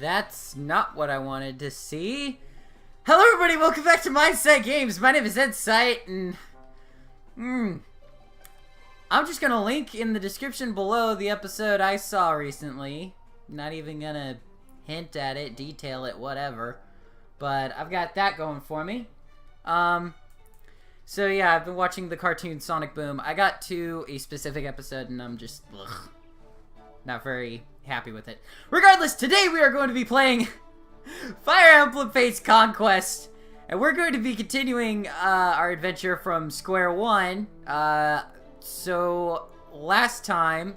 That's not what I wanted to see. Hello everybody, welcome back to Mindset Games. My name is N-Sight, and I'm just gonna link in the description below the episode I saw recently. Not even gonna hint at it, detail it, whatever. But I've got that going for me. So yeah, I've been watching the cartoon Sonic Boom. I got to a specific episode and I'm just not very happy with it. Regardless, today we are going to be playing Fire Emblem Fates Conquest, and we're going to be continuing our adventure from square one. So last time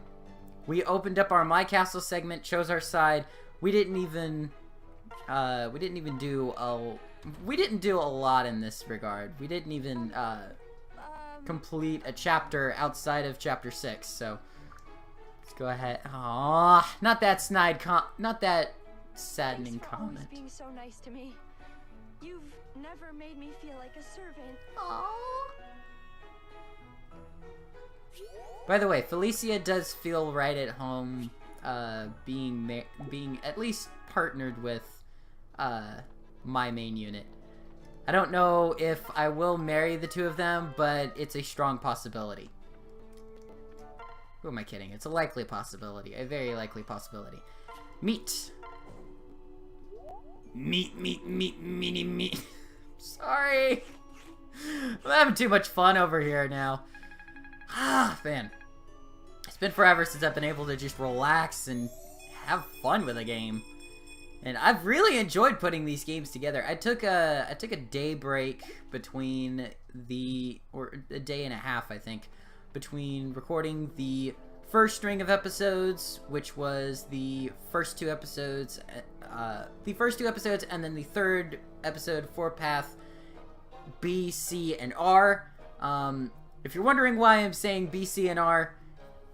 we opened up our My Castle segment, chose our side. We didn't even do a lot in this regard. We didn't even complete a chapter outside of chapter 6. So let's go ahead. Aww, not that saddening comment. Thanks for always being so nice to me. You've never made me feel like a servant. Aww. By the way, Felicia does feel right at home, being at least partnered with my main unit. I don't know if I will marry the two of them, but it's a strong possibility. Who am I kidding? It's a likely possibility. A very likely possibility. Meat. Meat. Sorry. I'm having too much fun over here now. Ah, man. It's been forever since I've been able to just relax and have fun with a game. And I've really enjoyed putting these games together. I took a day break between or a day and a half, I think, between recording the first string of episodes, which was the first two episodes, and then the third episode for Path B, C, and R. If you're wondering why I'm saying B, C, and R,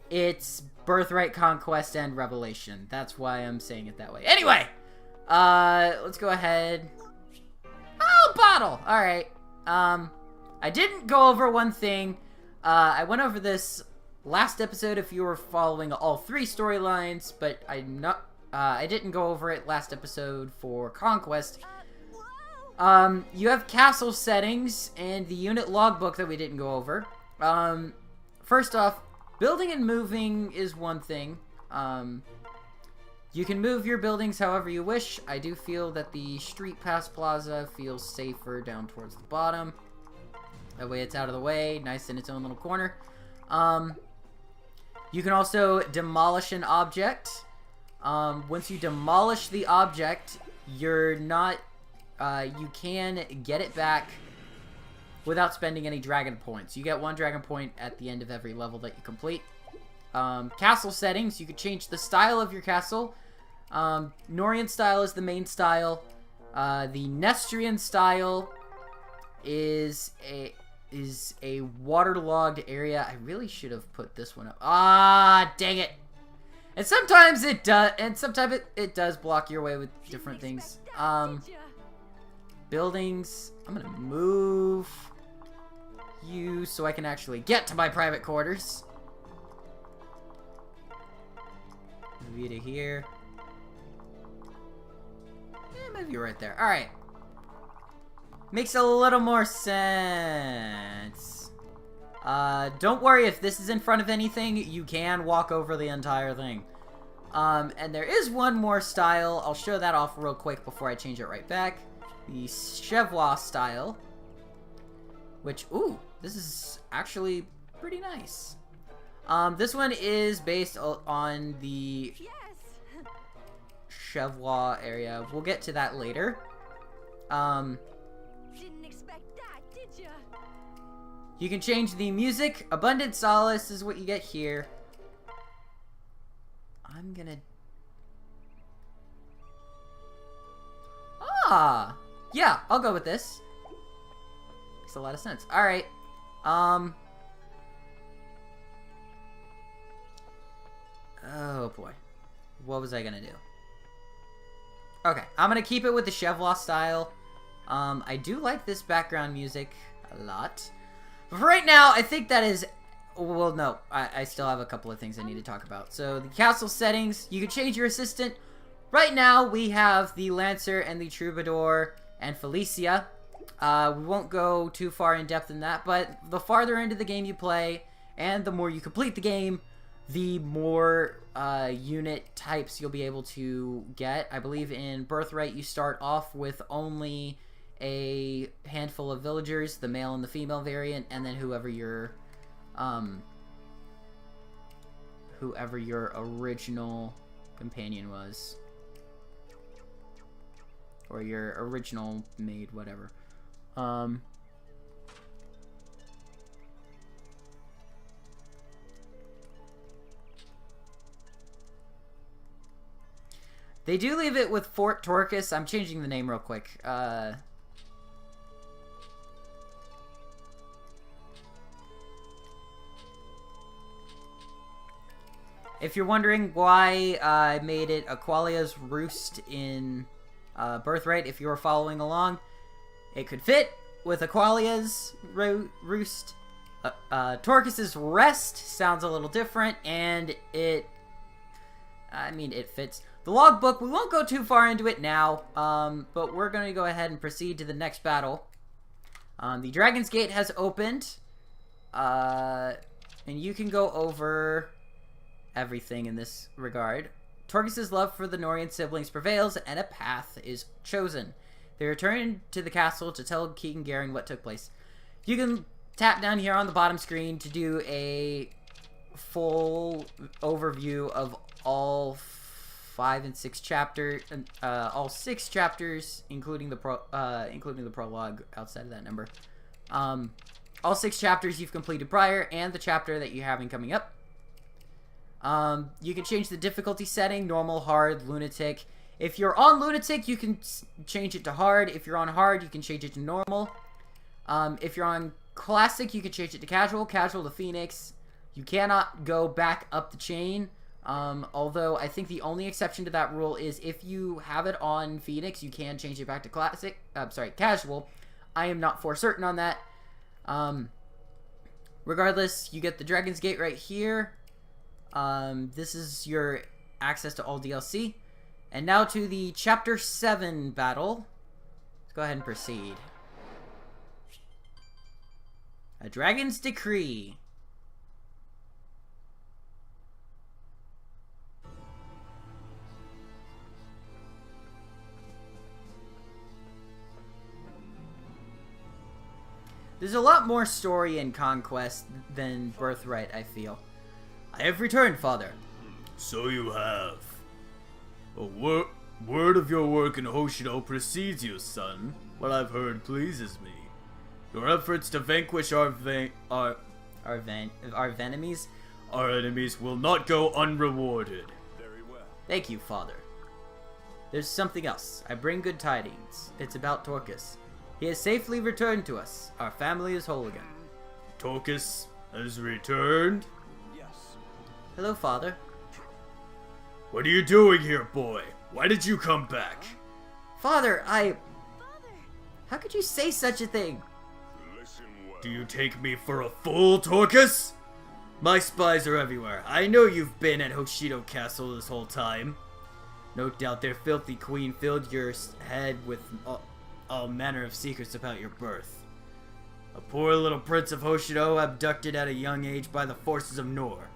it's Birthright, Conquest, and Revelation. That's why I'm saying it that way. Anyway! Let's go ahead. Oh, bottle! Alright. I didn't go over one thing. I went over this last episode if you were following all three storylines, but I didn't go over it last episode for Conquest. You have castle settings and the unit logbook that we didn't go over. First off, building and moving is one thing. You can move your buildings however you wish. I do feel that the Street Pass Plaza feels safer down towards the bottom. That way it's out of the way, nice in its own little corner. You can also demolish an object. Once you demolish the object, you're not... you can get it back without spending any dragon points. You get 1 dragon point at the end of every level that you complete. Castle settings, you could change the style of your castle. Norian style is the main style. The Nestrian style is a waterlogged area. I really should have put this one up. Ah, dang it! And sometimes it does, and sometimes it does block your way with different things. Buildings. I'm gonna move you so I can actually get to my private quarters. Move you to here. Move you right there. Alright. Makes a little more sense. Don't worry if this is in front of anything. You can walk over the entire thing. And there is one more style. I'll show that off real quick before I change it right back. The Chevrolet style. Which, ooh, this is actually pretty nice. This one is based on the Chevrolet area. We'll get to that later. Didn't expect that, did ya? You can change the music. Abundant Solace is what you get here. I'm gonna... Ah! Yeah, I'll go with this. Makes a lot of sense. Alright. Oh boy. What was I gonna do? Okay, I'm gonna keep it with the Chevrolet style. I do like this background music a lot. But for right now, I think that is... Well, no. I still have a couple of things I need to talk about. So, the castle settings. You can change your assistant right now we have the Lancer and the Troubadour and Felicia. We won't go too far in depth in that, but the farther into the game you play, and the more you complete the game, the more unit types you'll be able to get. I believe in Birthright you start off with only a handful of villagers, the male and the female variant, and then whoever your original companion was, or your original maid, whatever. They do leave it with Fort Torquus. I'm changing the name real quick. If you're wondering why I made it Aqualia's Roost in Birthright, if you were following along, it could fit with Aqualia's Roost. Torquus's Rest sounds a little different, and it fits. The logbook, we won't go too far into it now, but we're going to go ahead and proceed to the next battle. The Dragon's Gate has opened, and you can go over everything in this regard. Torquus's love for the Norian siblings prevails, and a path is chosen. They return to the castle to tell King Garon what took place. You can tap down here on the bottom screen to do a full overview of all 5 and 6 chapters, all 6 chapters, including the prologue outside of that number. All 6 chapters you've completed prior, and the chapter that you're having coming up. You can change the difficulty setting: normal, hard, lunatic. If you're on lunatic, you can change it to hard. If you're on hard, you can change it to normal. If you're on classic, you can change it to casual. Casual to Phoenix. You cannot go back up the chain. Although I think the only exception to that rule is if you have it on Phoenix, you can change it back to casual. I am not for certain on that. Regardless, you get the Dragon's Gate right here. This is your access to all DLC. And now to the Chapter 7 battle. Let's go ahead and proceed. A Dragon's Decree. There's a lot more story in Conquest than Birthright, I feel. I have returned, Father. So you have. A word of your work in Hoshido precedes you, son. What I've heard pleases me. Your efforts to vanquish our enemies will not go unrewarded. Very well. Thank you, Father. There's something else. I bring good tidings. It's about Torquus. He has safely returned to us. Our family is whole again. Torquus has returned? Yes. Hello, Father. What are you doing here, boy? Why did you come back? Father, Father! How could you say such a thing? Listen well. Do you take me for a fool, Torquus? My spies are everywhere. I know you've been at Hoshido Castle this whole time. No doubt their filthy queen filled your head with all manner of secrets about your birth. A poor little prince of Hoshido abducted at a young age by the forces of Nor.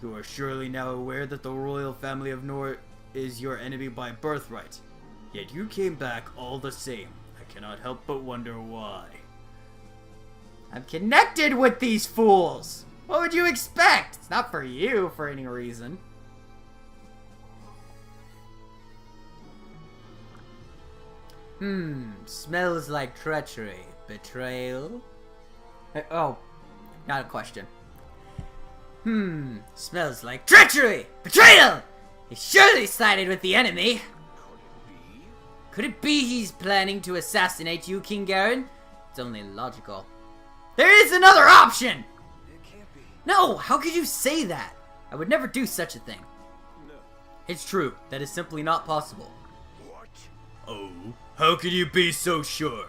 You are surely now aware that the royal family of Nor is your enemy by birthright. Yet you came back all the same. I cannot help but wonder why. I'm connected with these fools! What would you expect? It's not for you for any reason. Smells like treachery. Betrayal? Oh, not a question. Smells like treachery! Betrayal! He surely sided with the enemy. Could it be he's planning to assassinate you, King Garon? It's only logical. There is another option! It can't be. No, how could you say that? I would never do such a thing. No. It's true. That is simply not possible. What? Oh, how could you be so sure?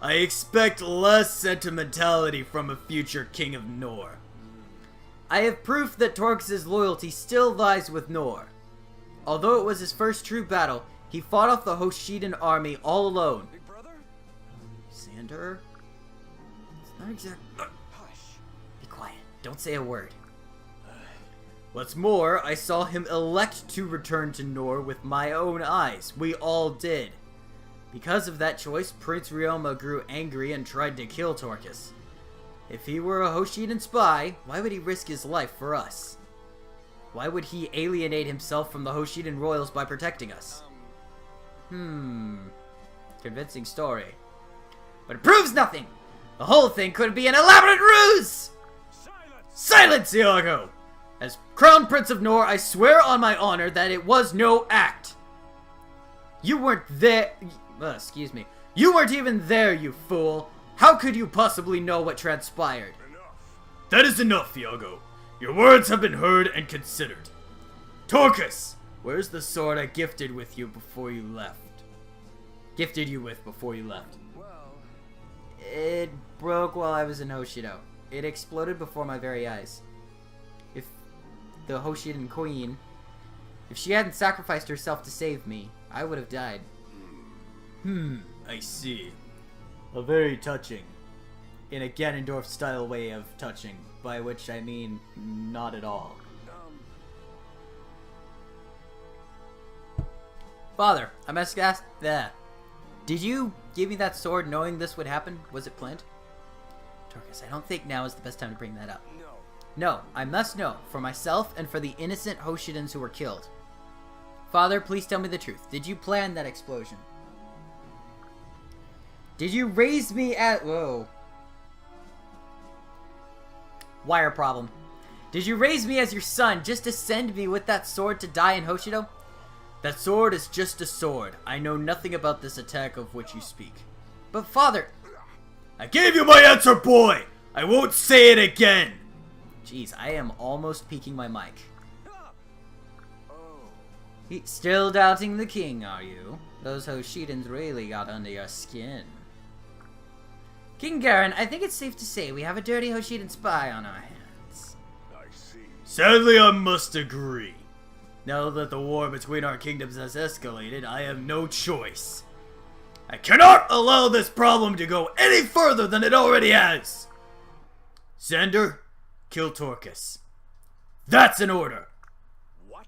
I expect less sentimentality from a future king of Nor. I have proof that Torquus' loyalty still lies with Nor. Although it was his first true battle, he fought off the Hoshidan army all alone. Big brother? Xander? It's not exactly... Hush. Be quiet. Don't say a word. What's more, I saw him elect to return to Nor with my own eyes. We all did. Because of that choice, Prince Ryoma grew angry and tried to kill Torkus. If he were a Hoshidan spy, why would he risk his life for us? Why would he alienate himself from the Hoshidan royals by protecting us? Convincing story. But it proves nothing! The whole thing could be an elaborate ruse! Silence! Silence, Iago! As Crown Prince of Nor, I swear on my honor that it was no act. You weren't there... excuse me. You weren't even there, you fool. How could you possibly know what transpired? Enough. That is enough, Iago. Your words have been heard and considered. Torkus! Where's the sword I gifted with you before you left? Gifted you with before you left. Well, It broke while I was in Hoshido. It exploded before my very eyes. If the Hoshidan queen, if she hadn't sacrificed herself to save me, I would have died. I see. A very touching, in a Ganondorf-style way of touching, by which I mean not at all. Father, I must ask that. Did you give me that sword knowing this would happen? Was it planned? Torkus, I don't think now is the best time to bring that up. no. No, I must know, for myself and for the innocent Hoshidans who were killed. Father, please tell me the truth. Did you plan that explosion? Did you raise me at... Whoa. Wire problem. Did you raise me as your son just to send me with that sword to die in Hoshido? That sword is just a sword. I know nothing about this attack of which you speak. But father... I gave you my answer, boy! I won't say it again! Jeez, I am almost peeking my mic. Oh, Still doubting the king, are you? Those Hoshidans really got under your skin. King Garon, I think it's safe to say we have a dirty Hoshidan spy on our hands. I see. Sadly, I must agree. Now that the war between our kingdoms has escalated, I have no choice. I cannot allow this problem to go any further than it already has! Xander, kill Torkus. That's an order! What?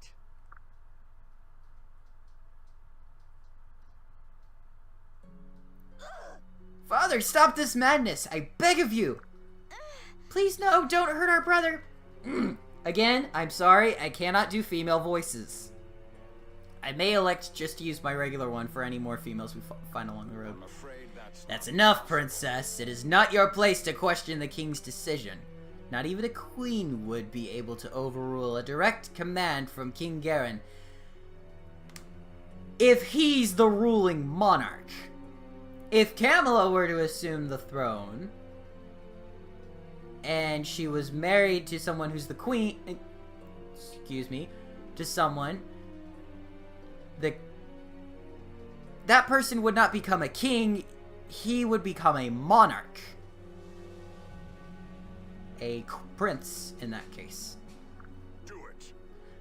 Father, stop this madness! I beg of you! Please no, don't hurt our brother! Again, I'm sorry, I cannot do female voices. I may elect just to use my regular one for any more females we find along the road. I'm afraid That's enough, princess. It is not your place to question the king's decision. Not even a queen would be able to overrule a direct command from King Garon if he's the ruling monarch. If Camilla were to assume the throne, and she was married to someone who's the queen, to someone, that person would not become a king, he would become a monarch. A prince, in that case. do it.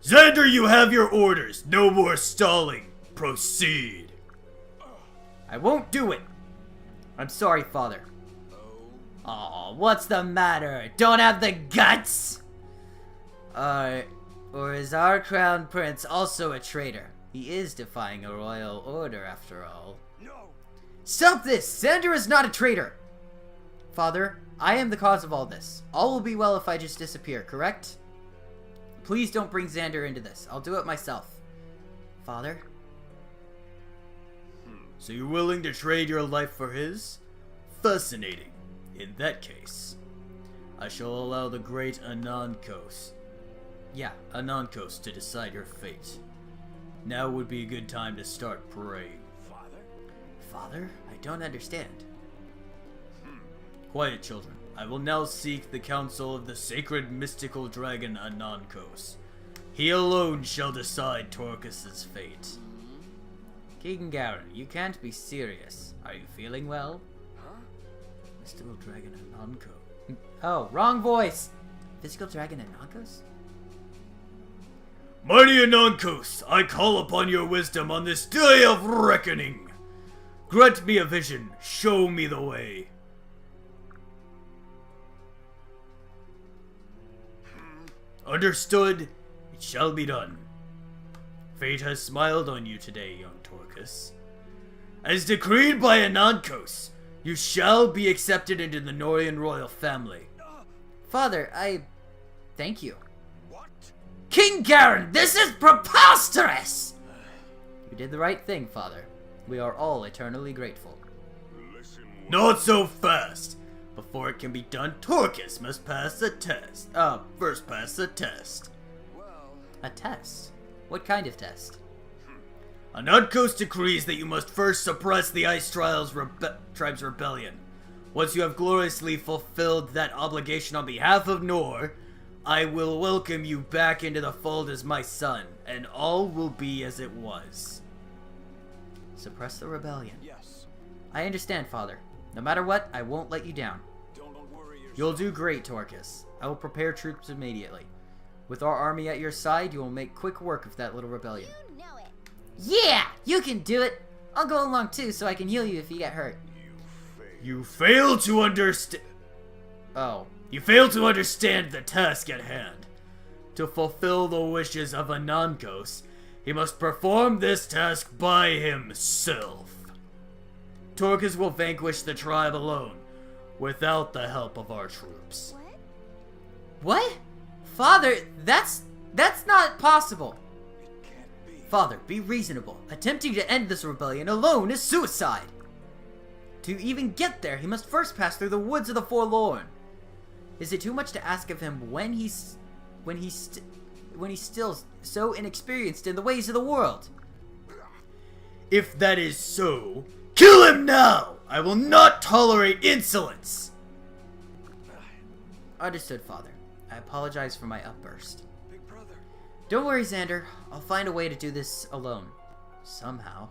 Xander, you have your orders. No more stalling. Proceed. I won't do it. I'm sorry, father. Oh, Aw, what's the matter? Don't have the guts? Or is our crown prince also a traitor? He is defying a royal order, after all. no. Stop this! Xander is not a traitor! Father, I am the cause of all this. All will be well if I just disappear, correct? Please don't bring Xander into this. I'll do it myself. Father? So you're willing to trade your life for his? Fascinating. In that case, I shall allow the great Anonkos to decide your fate. Now would be a good time to start praying. Father? Father? I don't understand. Quiet, children. I will now seek the counsel of the sacred mystical dragon Anonkos. He alone shall decide Torkus's fate. King Garon, you can't be serious. Are you feeling well? Huh? Mystical Dragon Anonko. Oh, wrong voice! Physical Dragon Anonkos? Mighty Anonkos, I call upon your wisdom on this day of reckoning. Grant me a vision, show me the way. Understood, it shall be done. Fate has smiled on you today, young Torcus. As decreed by Anonkos, you shall be accepted into the Norian royal family. Father, thank you. What? King Garon, this is preposterous! You did the right thing, Father. We are all eternally grateful. Listen. Not so fast! Before it can be done, Torcus must pass the test. First pass the test. Well, A test? What kind of test? Anonkos decrees that you must first suppress the Ice Tribe's rebellion. Once you have gloriously fulfilled that obligation on behalf of Nor, I will welcome you back into the fold as my son, and all will be as it was. Suppress the rebellion. yes. I understand, Father. No matter what, I won't let you down. Don't worry yourself. You'll do great, Torcus. I will prepare troops immediately. With our army at your side, you will make quick work of that little rebellion. You know it. Yeah! You can do it! I'll go along too so I can heal you if you get hurt. You fail to understand. Oh. You fail to understand the task at hand. To fulfill the wishes of Anonkos, he must perform this task by himself. Torcus will vanquish the tribe alone, without the help of our troops. What? What? Father, that's not possible. It can't be. Father, be reasonable. Attempting to end this rebellion alone is suicide. To even get there, he must first pass through the woods of the Forlorn. Is it too much to ask of him when he's still so inexperienced in the ways of the world? If that is so, kill him now! I will not tolerate insolence! Understood, Father. I apologize for my outburst. Big brother. Don't worry, Xander. I'll find a way to do this alone. Somehow.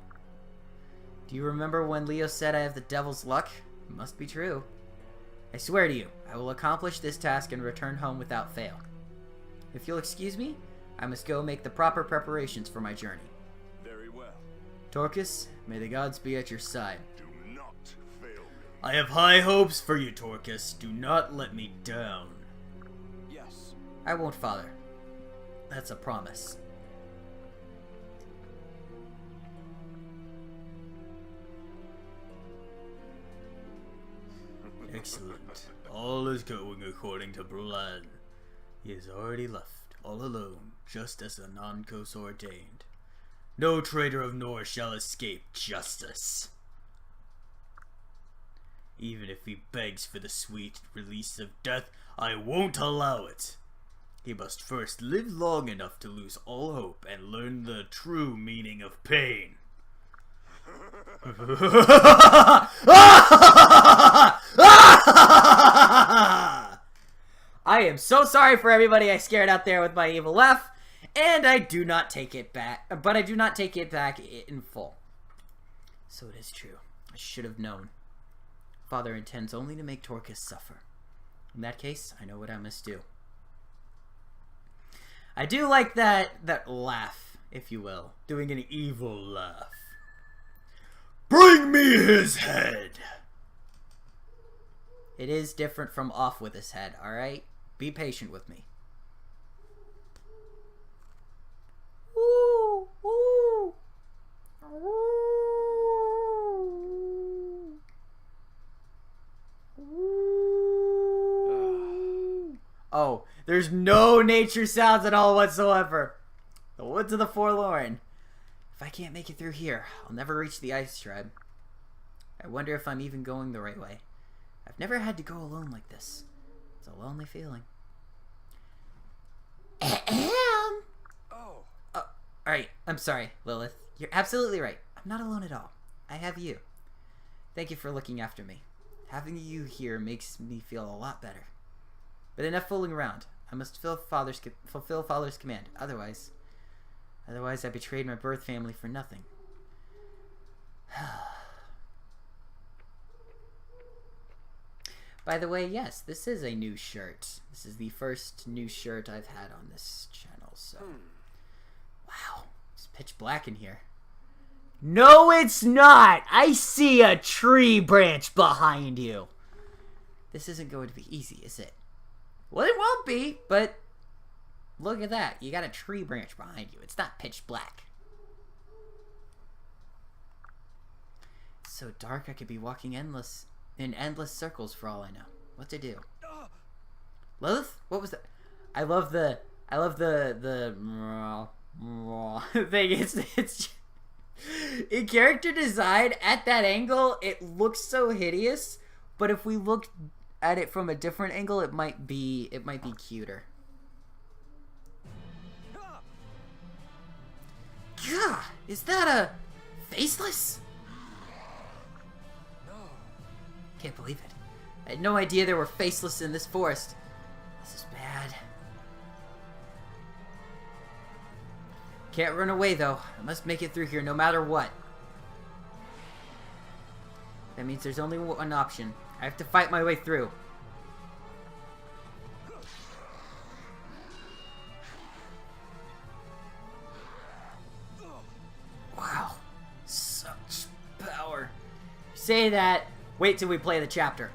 Do you remember when Leo said I have the devil's luck? It must be true. I swear to you, I will accomplish this task and return home without fail. If you'll excuse me, I must go make the proper preparations for my journey. Very well. Torcus, may the gods be at your side. Do not fail me. I have high hopes for you, Torcus. Do not let me down. Yes. I won't, Father. That's a promise. Excellent. All is going according to plan. He has already left, all alone, just as Anonkos ordained. No traitor of Nor shall escape justice. Even if he begs for the sweet release of death, I won't allow it. He must first live long enough to lose all hope and learn the true meaning of pain. I am so sorry for everybody I scared out there with my evil laugh, and I do not take it back, but I do not take it back in full. So it is true. I should have known. Father intends only to make Torcus suffer. In that case, I know what I must do. I do like that laugh, if you will. Doing an evil laugh. Bring me his head! It is different from off with his head, alright? Be patient with me. Woo! Woo! Woo! Oh, there's no nature sounds at all whatsoever. The woods of the Forlorn. If I can't make it through here, I'll never reach the Ice Tribe. I wonder if I'm even going the right way. I've never had to go alone like this. It's a lonely feeling. Oh. Alright, I'm sorry, Lilith. You're absolutely right. I'm not alone at all. I have you. Thank you for looking after me. Having you here makes me feel a lot better. But enough fooling around. I must fulfill Father's command. Otherwise I betrayed my birth family for nothing. By the way, yes, this is a new shirt. This is the first new shirt I've had on this channel, so pitch black in here. No, it's not! I see a tree branch behind you. This isn't going to be easy, is it? Well, it won't be, but look at that. You got a tree branch behind you. It's not pitch black. It's so dark I could be walking in endless circles for all I know. What to do? Lilith? What was that? I love the thing. It's in character design at that angle, it looks so hideous, but if we look at it from a different angle, it might be cuter. God, is that a faceless? No. Can't believe it. I had no idea there were faceless in this forest. This is bad. Can't run away, though. I must make it through here no matter what. That means there's only one option. I have to fight my way through. Wow. Such power. Say that. Wait till we play the chapter.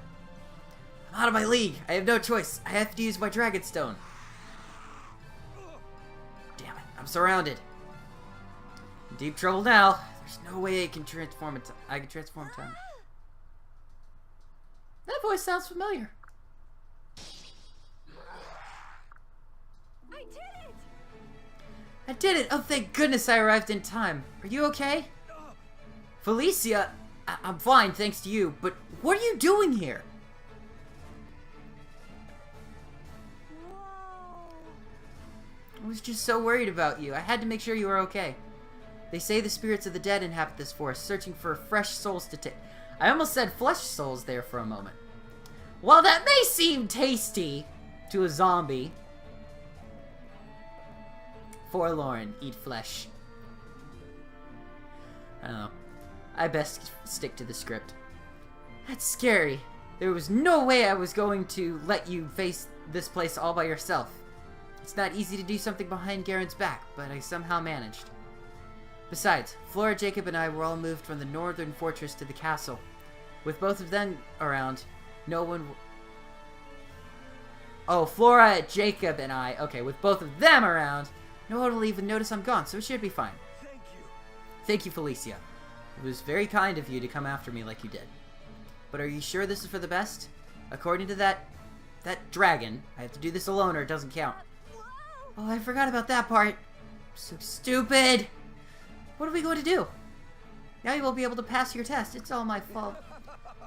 I'm out of my league. I have no choice. I have to use my Dragon Stone. Damn it. I'm surrounded. In deep trouble now. There's no way I can transform in time. That voice sounds familiar. I did it! I did it! Oh, thank goodness I arrived in time. Are you okay? Felicia, I'm fine thanks to you, but what are you doing here? Whoa. I was just so worried about you. I had to make sure you were okay. They say the spirits of the dead inhabit this forest, searching for fresh souls to take. I almost said flesh souls there for a moment. While that may seem tasty to a zombie, forlorn, eat flesh. I don't know. I best stick to the script. That's scary. There was no way I was going to let you face this place all by yourself. It's not easy to do something behind Garon's back, but I somehow managed. Besides, Flora, Jacob, and I were all moved from the northern fortress to the castle. With both of them around, no one... Oh, Flora, Jacob, and I. Okay, with both of them around, no one will even notice I'm gone, so it should be fine. Thank you. Thank you, Felicia. It was very kind of you to come after me like you did. But are you sure this is for the best? According to that dragon, I have to do this alone or it doesn't count. Oh, I forgot about that part. I'm so stupid. What are we going to do? Now you won't be able to pass your test. It's all my fault.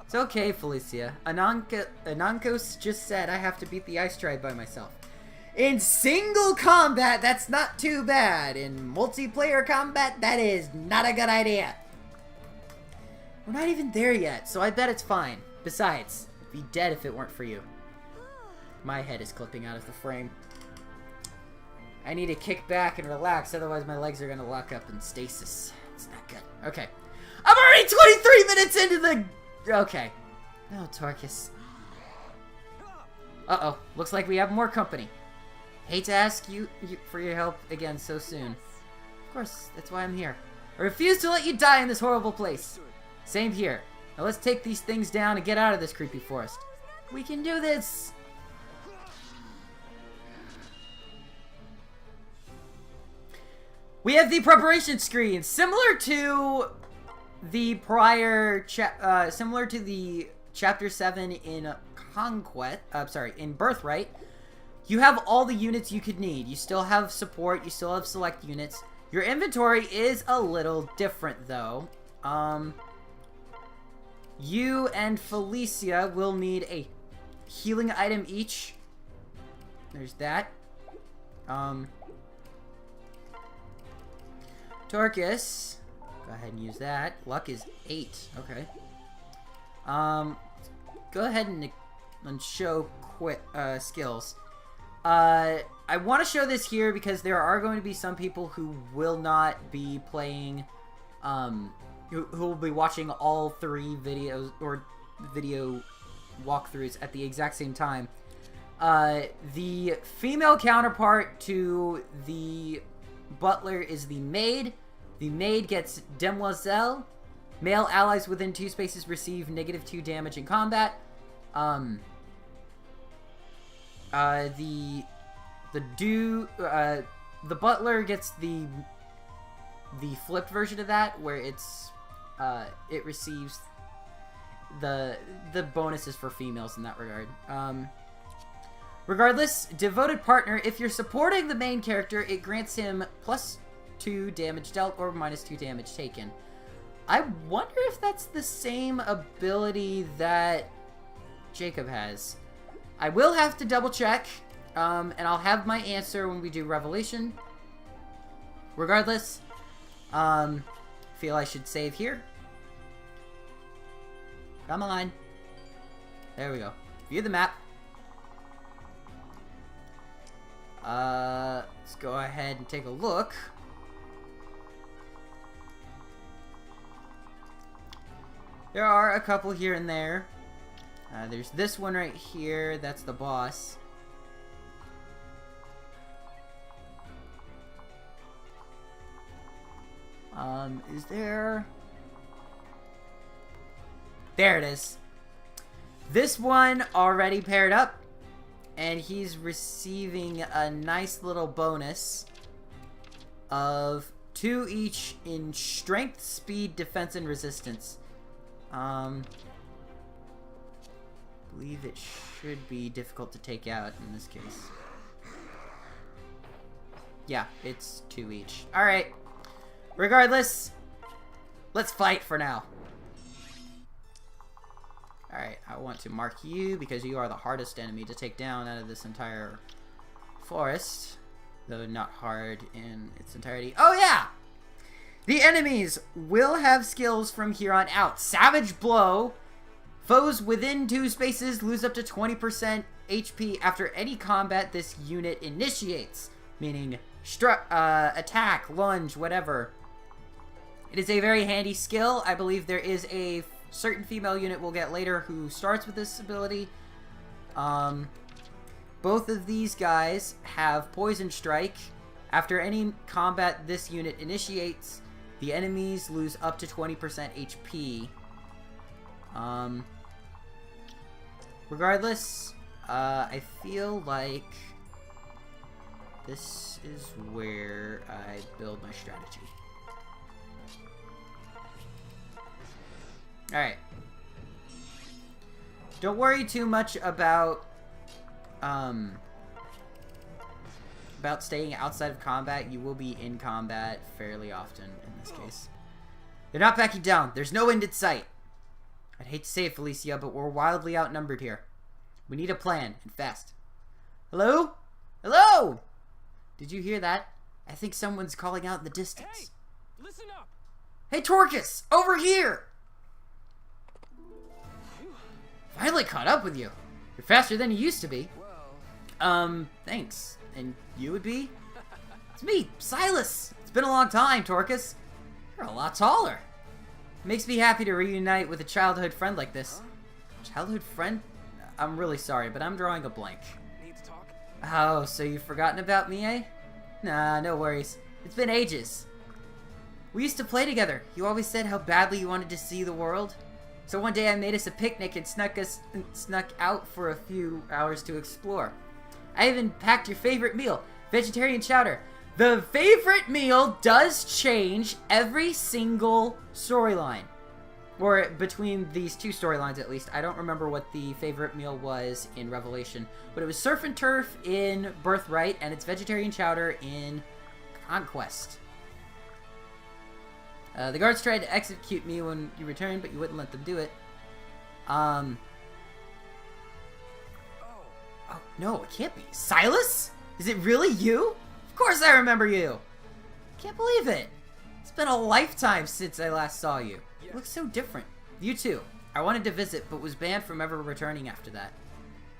It's okay, Felicia. Anankos just said I have to beat the ice tribe by myself. In single combat, that's not too bad. In multiplayer combat, that is not a good idea. We're not even there yet, so I bet it's fine. Besides, I'd be dead if it weren't for you. My head is clipping out of the frame. I need to kick back and relax, otherwise my legs are gonna lock up in stasis. It's not good. Okay. I'm already 23 minutes into the... Okay. No, Torcus. Uh-oh. Looks like we have more company. Hate to ask you for your help again so soon. Of course, that's why I'm here. I refuse to let you die in this horrible place. Same here. Now let's take these things down and get out of this creepy forest. We can do this! We have the preparation screen, similar to the prior similar to the chapter 7 in Conquest. In Birthright. You have all the units you could need. You still have support. You still have select units. Your inventory is a little different, though. You and Felicia will need a healing item each. There's that. Torcus, go ahead and use that. Luck is 8. Okay. Go ahead and show skills. I want to show this here because there are going to be some people who will not be playing, who will be watching all 3 videos or video walkthroughs at the exact same time. The female counterpart to the butler is the maid. The maid gets Demoiselle. Male allies within 2 spaces receive -2 damage in combat. The butler gets the flipped version of that, where it's it receives the bonuses for females in that regard. Regardless, devoted partner, if you're supporting the main character, it grants him +2 damage dealt or -2 damage taken. I wonder if that's the same ability that Jacob has. I will have to double check, and I'll have my answer when we do Revelation. Regardless, feel I should save here. Come on. There we go. View the map. Let's go ahead and take a look. There are a couple here and there. There's this one right here. That's the boss. Is there... There it is. This one already paired up, and he's receiving a nice little bonus of 2 each in strength, speed, defense, and resistance. Believe it should be difficult to take out in this case. Yeah, it's 2 each. Alright. Regardless, let's fight for now. Alright, I want to mark you because you are the hardest enemy to take down out of this entire forest. Though not hard in its entirety. Oh yeah! The enemies will have skills from here on out. Savage Blow. Foes within 2 spaces lose up to 20% HP after any combat this unit initiates. Meaning, attack, lunge, whatever. It is a very handy skill. I believe there is a certain female unit we'll get later who starts with this ability. Both of these guys have Poison Strike. After any combat this unit initiates, the enemies lose up to 20% HP. Regardless, I feel like this is where I build my strategy. Alright. Don't worry too much about staying outside of combat. You will be in combat fairly often in this case. They're not backing down. There's no end in sight. I'd hate to say it, Felicia, but we're wildly outnumbered here. We need a plan, and fast. Hello? Hello? Did you hear that? I think someone's calling out in the distance. Hey! Listen up! Hey, Torcus! Over here! Finally caught up with you. You're faster than you used to be. Thanks. And you would be? It's me, Silas. It's been a long time, Torcus. You're a lot taller. It makes me happy to reunite with a childhood friend like this. Childhood friend? I'm really sorry, but I'm drawing a blank. Need to talk? Oh, so you've forgotten about me, eh? Nah, no worries. It's been ages. We used to play together. You always said how badly you wanted to see the world. So one day I made us a picnic and snuck out for a few hours to explore. I even packed your favorite meal, vegetarian chowder. The favorite meal does change every single storyline. Or between these 2 storylines at least. I don't remember what the favorite meal was in Revelation. But it was surf and turf in Birthright, and it's vegetarian chowder in Conquest. The guards tried to execute me when you returned, but you wouldn't let them do it. Oh, no, it can't be. Silas? Is it really you? Of course I remember you! Can't believe it. It's been a lifetime since I last saw you. You look so different. You too. I wanted to visit, but was banned from ever returning after that.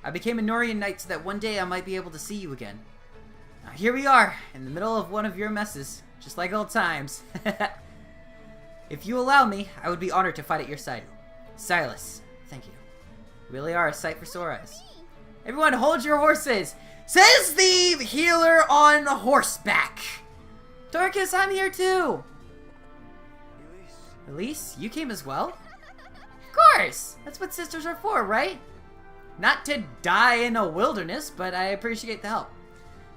I became a Norian Knight so that one day I might be able to see you again. Now here we are, in the middle of one of your messes. Just like old times. If you allow me, I would be honored to fight at your side. Silas, thank you. You really are a sight for sore eyes. Everyone hold your horses! Says the healer on horseback! Dorcas, I'm here too! Elise, you came as well? Of course! That's what sisters are for, right? Not to die in a wilderness, but I appreciate the help.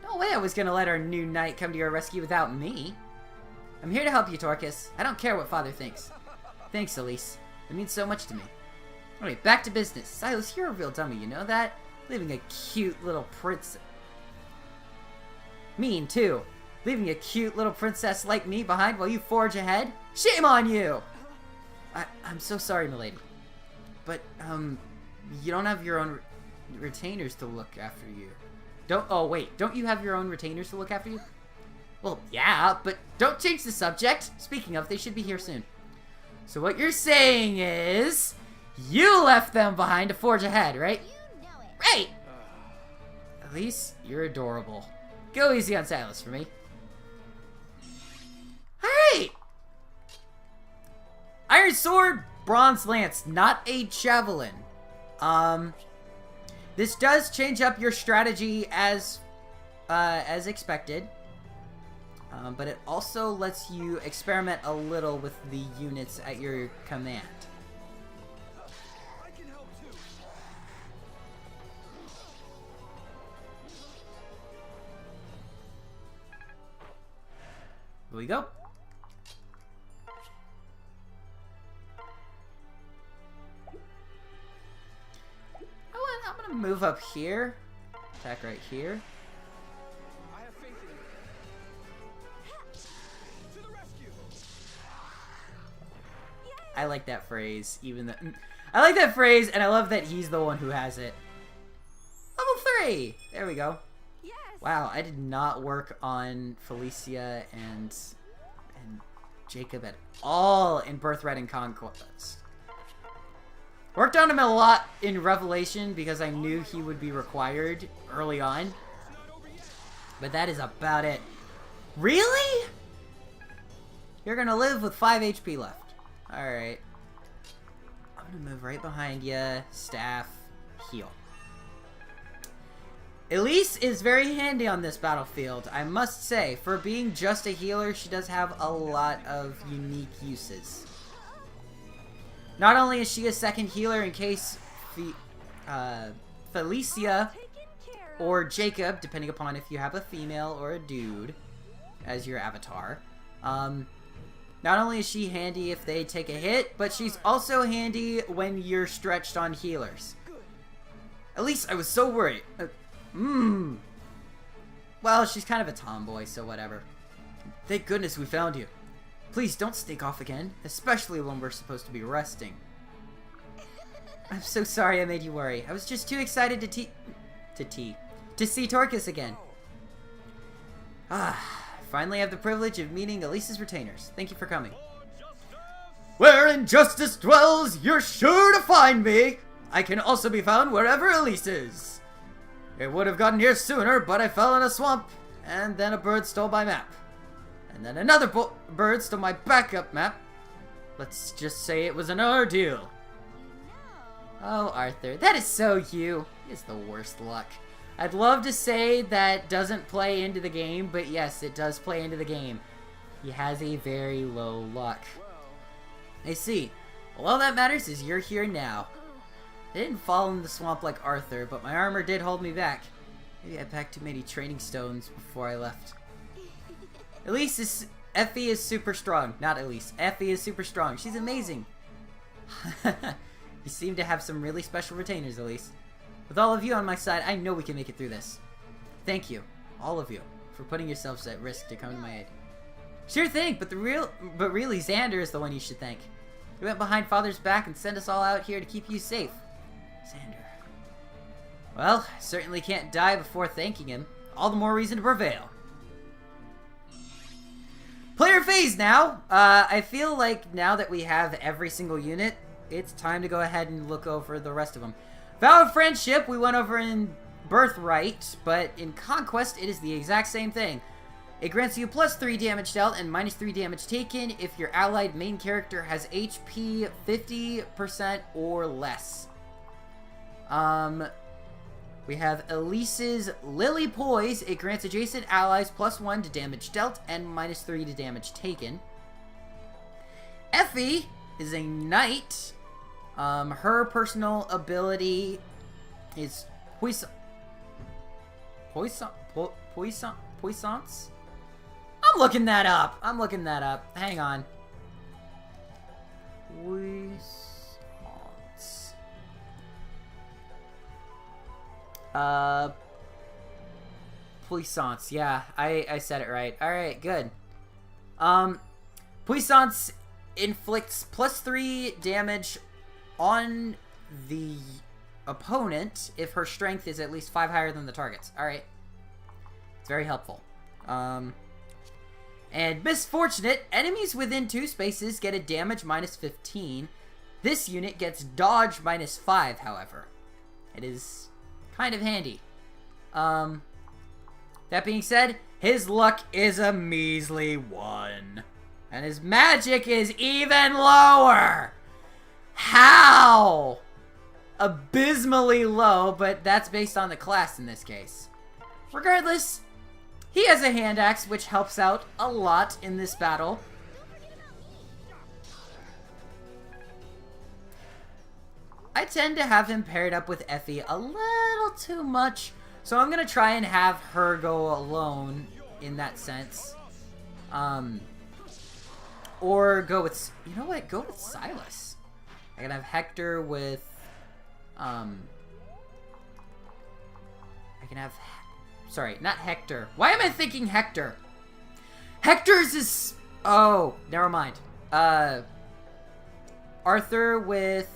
No way I was gonna let our new knight come to your rescue without me. I'm here to help you, Torcus. I don't care what Father thinks. Thanks, Elise. It means so much to me. Anyway, back to business. Silas, you're a real dummy, you know that? Leaving a cute little princess... Mean, too. Leaving a cute little princess like me behind while you forge ahead? Shame on you! I'm so sorry, milady. But, you don't have your own retainers to look after you. Don't you have your own retainers to look after you? Well, yeah, but don't change the subject. Speaking of, they should be here soon. So what you're saying is, you left them behind to forge ahead, right? You know it. Right! Elise, you're adorable. Go easy on Silas for me. Alright! Iron Sword, Bronze Lance, not a Javelin. This does change up your strategy as expected. But it also lets you experiment a little with the units at your command. I can help too. Here we go. Oh, I'm gonna move up here. Attack right here. I have faith in you. To the rescue. I like that phrase, even though... I like that phrase, and I love that he's the one who has it. Level 3! There we go. Yes. Wow, I did not work on Felicia and Jacob at all in Birthright and Conquest. Worked on him a lot in Revelation because I knew he would be required early on. But that is about it. Really? You're gonna live with 5 HP left. Alright. I'm gonna move right behind you. Staff. Heal. Elise is very handy on this battlefield, I must say. For being just a healer, she does have a lot of unique uses. Not only is she a second healer in case Felicia Taken care of. or Jacob, depending upon if you have a female or a dude as your avatar. Not only is she handy if they take a hit, but she's also handy when you're stretched on healers. At least I was so worried. Well, she's kind of a tomboy, so whatever. Thank goodness we found you. Please don't sneak off again, especially when we're supposed to be resting. I'm so sorry I made you worry. I was just too excited to see Torcus again. Finally have the privilege of meeting Elise's retainers. Thank you for coming. Where injustice dwells, you're sure to find me. I can also be found wherever Elise is. It would have gotten here sooner, but I fell in a swamp, and then a bird stole my map. And then another bird stole my backup map. Let's just say it was an ordeal. Oh, Arthur, that is so you. It's the worst luck. I'd love to say that doesn't play into the game, but yes, it does play into the game. He has a very low luck. I see. Well, all that matters is you're here now. I didn't fall in the swamp like Arthur, but my armor did hold me back. Maybe I packed too many training stones before I left. Effie is super strong. Not Elise. Effie is super strong. She's amazing. You seem to have some really special retainers, Elise. With all of you on my side, I know we can make it through this. Thank you, all of you, for putting yourselves at risk to come to my aid. Sure thing, but really Xander is the one you should thank. He went behind Father's back and sent us all out here to keep you safe. Xander. Well, I certainly can't die before thanking him. All the more reason to prevail. Player phase now! I feel like now that we have every single unit, it's time to go ahead and look over the rest of them. Vow of Friendship, we went over in Birthright, but in Conquest, it is the exact same thing. It grants you plus 3 damage dealt and minus 3 damage taken if your allied main character has HP 50% or less. We have Elise's Lily Poise. It grants adjacent allies plus 1 to damage dealt and minus 3 to damage taken. Effie is a knight. Her personal ability is puissance. I'm looking that up. Hang on. Puissance. Puissance. Yeah, I said it right. All right, good. Puissance inflicts +3 damage on the opponent if her strength is at least 5 higher than the target's. Alright. It's very helpful. And misfortunate, enemies within 2 spaces get a damage -15. This unit gets dodge -5, however. It is kind of handy. That being said, his luck is a measly 1. And his magic is even lower! How? Abysmally low, but that's based on the class in this case. Regardless, he has a hand axe, which helps out a lot in this battle. I tend to have him paired up with Effie a little too much, so I'm gonna try and have her go alone in that sense. Or go with, you know what, go with Silas. I can have Hector with, I can have, sorry, not Hector. Why am I thinking Hector? Hector's is, oh, never mind. Arthur with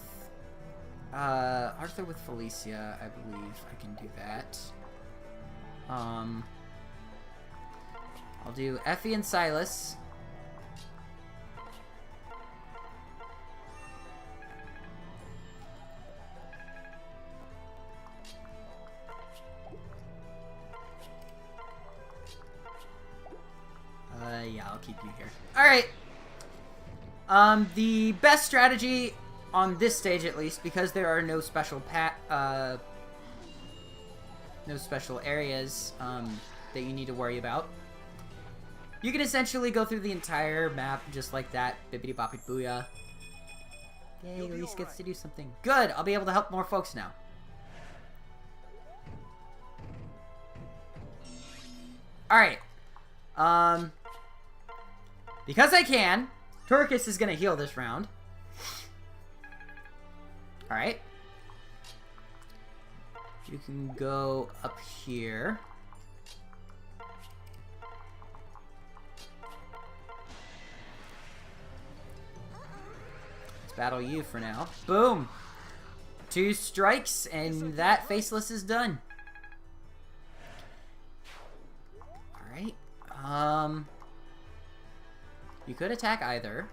Felicia, I believe I can do that. I'll do Effie and Silas. Yeah, I'll keep you here. Alright. The best strategy on this stage, at least, because there are no special no special areas that you need to worry about. You can essentially go through the entire map just like that. Bibbidi boppity booyah. Yay, Elise gets to do something. Good! I'll be able to help more folks now. Alright. Because I can, Turkus is gonna heal this round. Alright. You can go up here. Let's battle you for now. Boom! 2 strikes, and that faceless is done. Alright. You could attack either.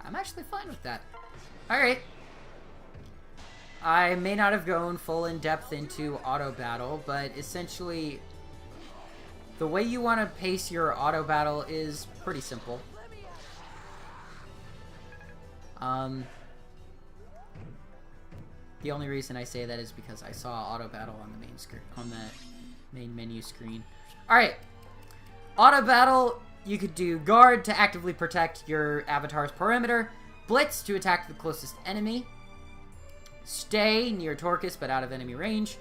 I'm actually fine with that. Alright. I may not have gone full in depth into auto battle, but essentially the way you want to pace your auto battle is pretty simple. The only reason I say that is because I saw auto battle on the main screen, on the main menu screen. Alright. Auto battle, you could do guard to actively protect your avatar's perimeter, blitz to attack the closest enemy, stay near Turkus but out of enemy range,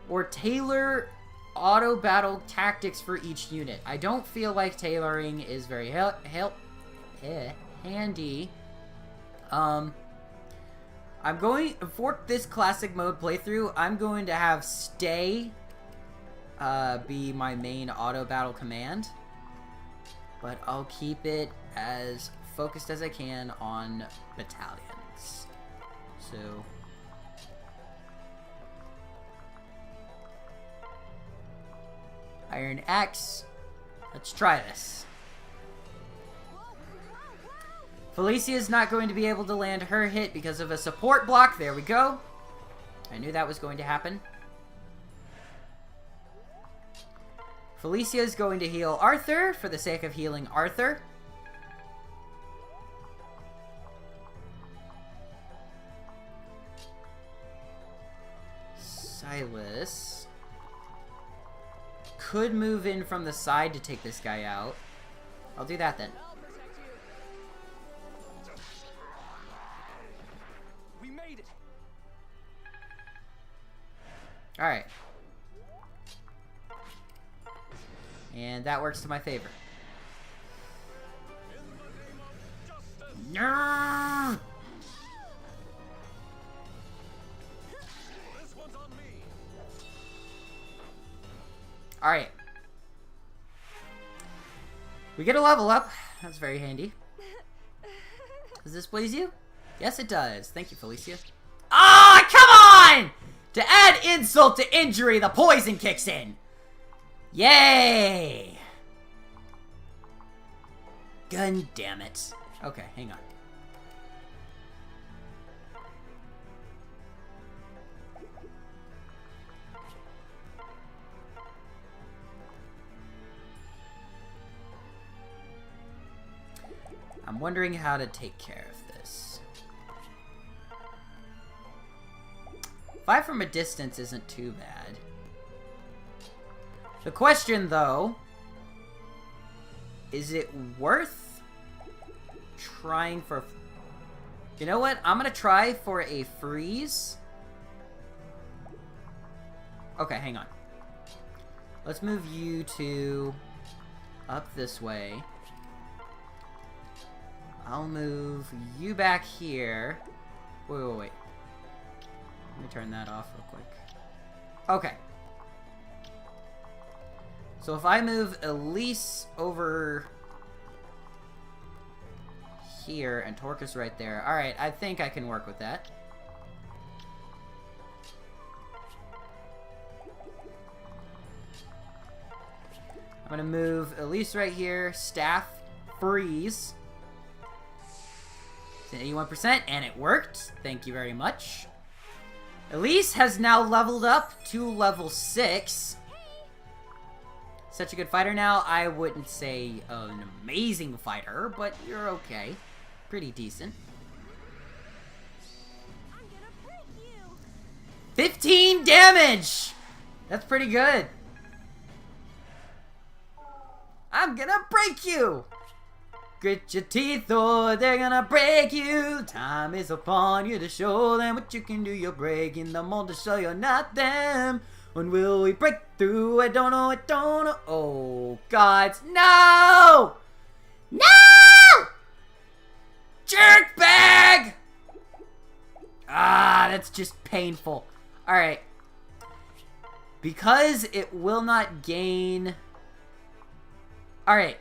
or tailor auto battle tactics for each unit. I don't feel like tailoring is very handy. I'm going, for this classic mode playthrough, I'm going to have stay be my main auto battle command, but I'll keep it as focused as I can on battalions. So Iron Axe, let's try this. Felicia is not going to be able to land her hit because of a support block. There we go. I knew that was going to happen. Felicia is going to heal Arthur for the sake of healing Arthur. Silas could move in from the side to take this guy out. I'll do that then. made it. Alright. And that works to my favor. No! This one's on me. Alright. We get a level up. That's very handy. Does this please you? Yes, it does. Thank you, Felicia. Ah, come on! To add insult to injury, the poison kicks in. Yay! Gun damn it. Okay, hang on. I'm wondering how to take care of this. 5 from a distance isn't too bad. The question, though, is it worth trying for... You know what? I'm gonna try for a freeze. Okay, hang on. Let's move you to up this way. I'll move you back here. Wait. Let me turn that off real quick. Okay. So if I move Elise over here and Torcus right there. Alright, I think I can work with that. I'm gonna move Elise right here. Staff. Freeze. 81%, and it worked. Thank you very much. Elise has now leveled up to level 6. Such a good fighter now. I wouldn't say an amazing fighter, but you're okay. Pretty decent. I'm gonna break you. 15 damage! That's pretty good. I'm gonna break you! Grit your teeth or they're gonna break you. Time is upon you to show them what you can do. You're breaking them all to show you're not them. When will we break through? I don't know, Oh, gods, no! No! Jerk bag! Ah, that's just painful. Alright. Because it will not gain... Alright.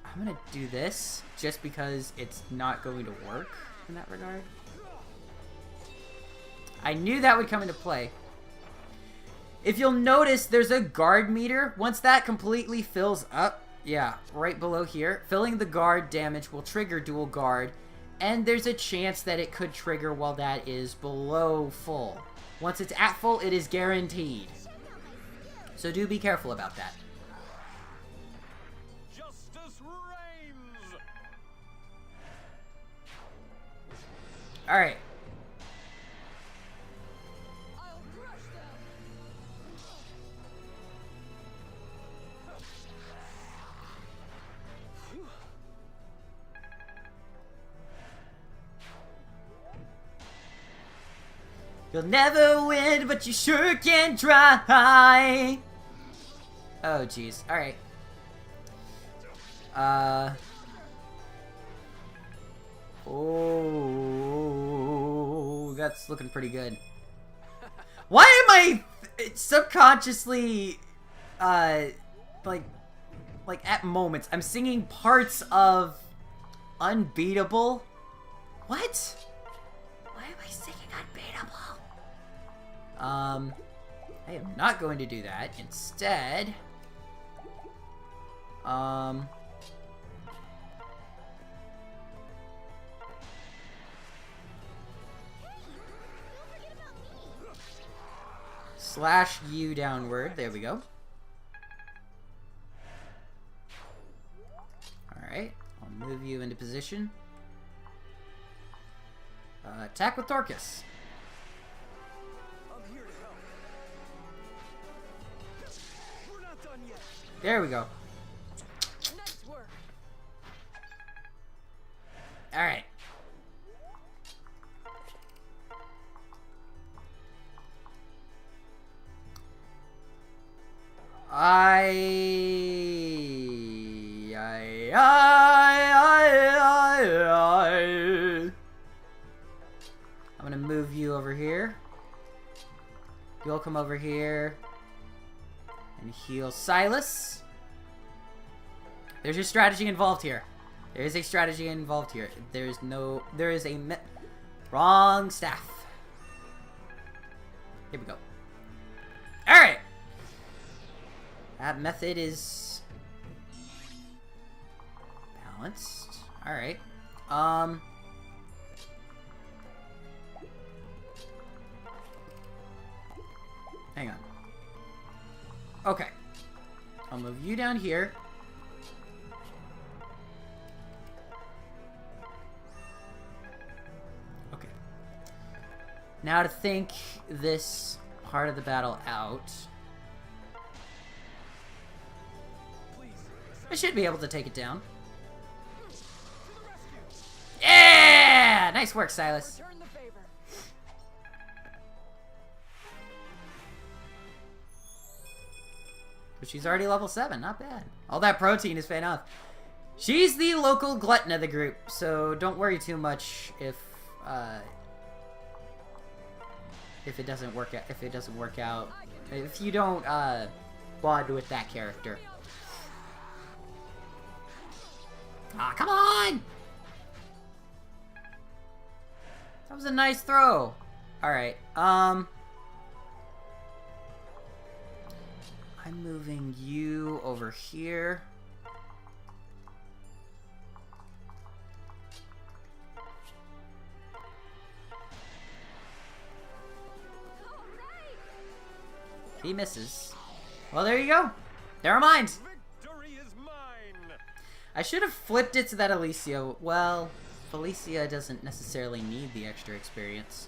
I'm gonna do this just because it's not going to work in that regard. I knew that would come into play. If you'll notice, there's a guard meter. Once that completely fills up, yeah, right below here, filling the guard damage will trigger dual guard, and there's a chance that it could trigger while that is below full. Once it's at full, it is guaranteed. So do be careful about that. Alright. I'll crush them. You'll never win, but you sure can try. Oh, jeez. Alright. Oh, that's looking pretty good. Why am I subconsciously, like at moments, I'm singing parts of Unbeatable? What? Why am I singing Unbeatable? I am not going to do that. Instead, slash you downward. There we go. Alright. I'll move you into position. Attack with Torcus. I'm here to help. We're not done yet. There we go. Nice work. Alright. I'm gonna move you over here. You'll come over here and heal Silas. There's your strategy involved here. There is a strategy involved here. There is a wrong staff. Here we go. Alright! That method is balanced. Alright. Hang on. Okay. I'll move you down here. Okay. Now to think this part of the battle out. I should be able to take it down. Yeah! Nice work, Silas. Return the favor. But she's already level 7, not bad. All that protein is paying off. She's the local glutton of the group, so don't worry too much if it doesn't work out. If you don't bond with that character. Ah, come on! That was a nice throw. Alright, I'm moving you over here. He misses. Well, there you go. Never mind. Victory is mine. I should have flipped it so that Alicia, well, Felicia doesn't necessarily need the extra experience.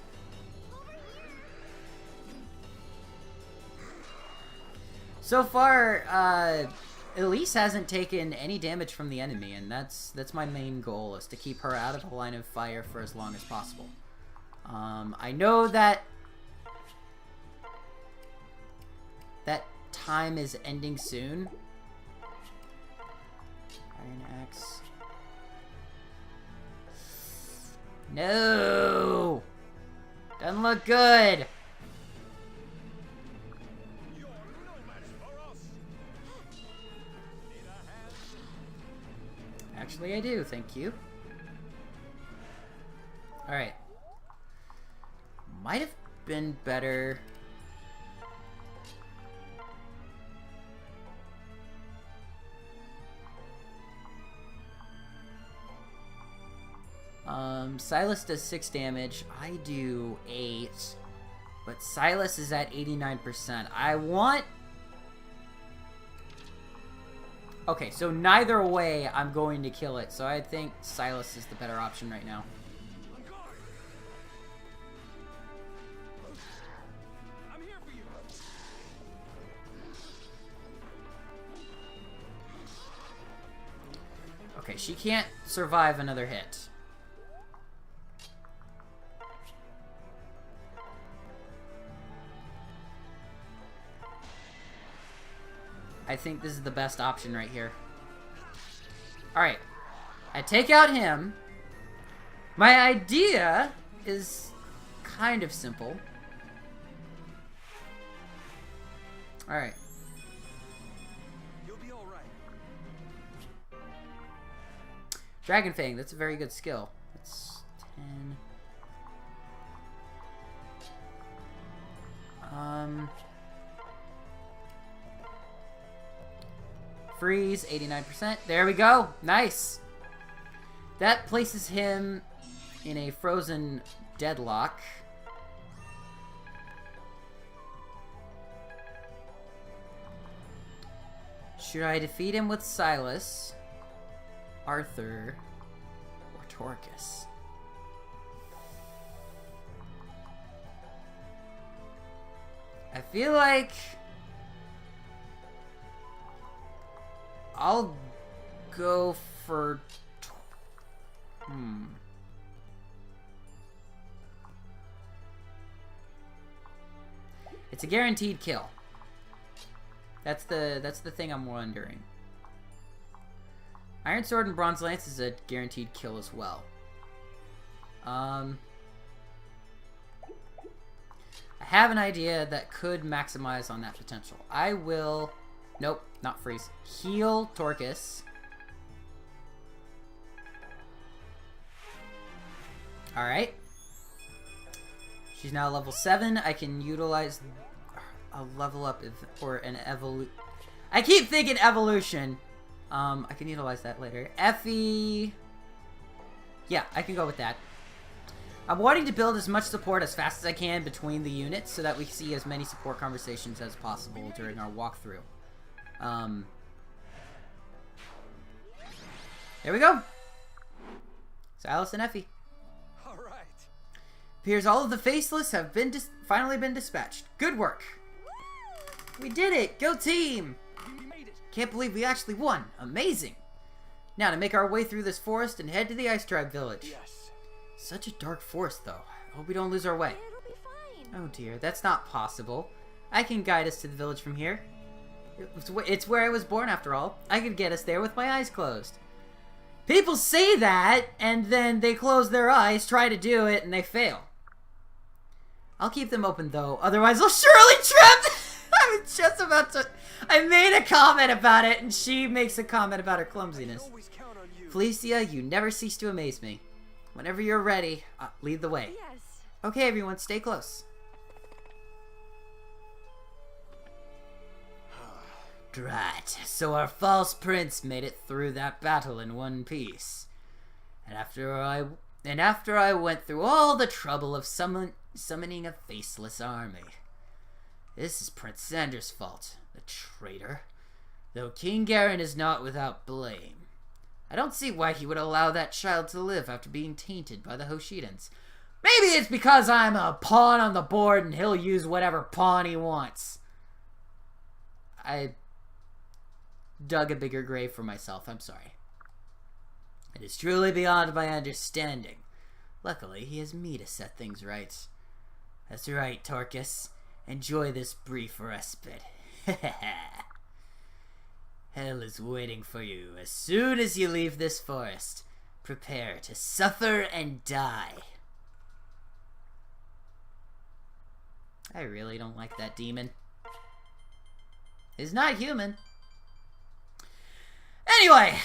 So far, Elise hasn't taken any damage from the enemy, and that's my main goal, is to keep her out of the line of fire for as long as possible. I know that time is ending soon. Iron Axe. No! Doesn't look good! You're no match for us. Need a hand? Actually, I do, thank you. Alright. Might have been better. Silas does 6 damage. I do 8. But Silas is at 89%. I want... Okay, so neither way I'm going to kill it. So I think Silas is the better option right now. I'm here for you. Okay, she can't survive another hit. I think this is the best option right here. Alright. I take out him. My idea is kind of simple. Alright. You'll be all right. Dragon Fang, that's a very good skill. That's 10. Freeze, 89%. There we go. Nice. That places him in a frozen deadlock. Should I defeat him with Silas, Arthur, or Torcus? I feel like I'll go for... It's a guaranteed kill. That's the thing I'm wondering. Iron Sword and Bronze Lance is a guaranteed kill as well. I have an idea that could maximize on that potential. I will... Nope, not freeze. Heal Torcus. Alright. She's now level 7. I can utilize a level up or an evolution. I keep thinking evolution. I can utilize that later. Effie. Yeah, I can go with that. I'm wanting to build as much support as fast as I can between the units so that we see as many support conversations as possible during our walkthrough. There we go. Silas and Effie. All right. Appears all of the faceless have been finally been dispatched. Good work. We did it. Go team. You made it. Can't believe we actually won. Amazing. Now to make our way through this forest and head to the Ice Tribe village. Yes. Such a dark forest, though. I hope we don't lose our way. It'll be fine. Oh dear, that's not possible. I can guide us to the village from here. It's where I was born, after all. I could get us there with my eyes closed. People say that, and then they close their eyes, try to do it, and they fail. I'll keep them open, though. Otherwise, I'll surely trip! I was just about to... I made a comment about it, and she makes a comment about her I clumsiness. can always count on you. Felicia, you never cease to amaze me. Whenever you're ready, lead the way. Yes. Okay, everyone, stay close. Right, so our false prince made it through that battle in one piece. And after I went through all the trouble of summoning a faceless army. This is Prince Xander's fault, the traitor. Though King Garon is not without blame. I don't see why he would allow that child to live after being tainted by the Hoshidans. Maybe it's because I'm a pawn on the board and he'll use whatever pawn he wants. I dug a bigger grave for myself, I'm sorry. It is truly beyond my understanding. Luckily, he has me to set things right. That's right, Torcus. Enjoy this brief respite. Hell is waiting for you as soon as you leave this forest. Prepare to suffer and die. I really don't like that demon. He's not human. Anyway,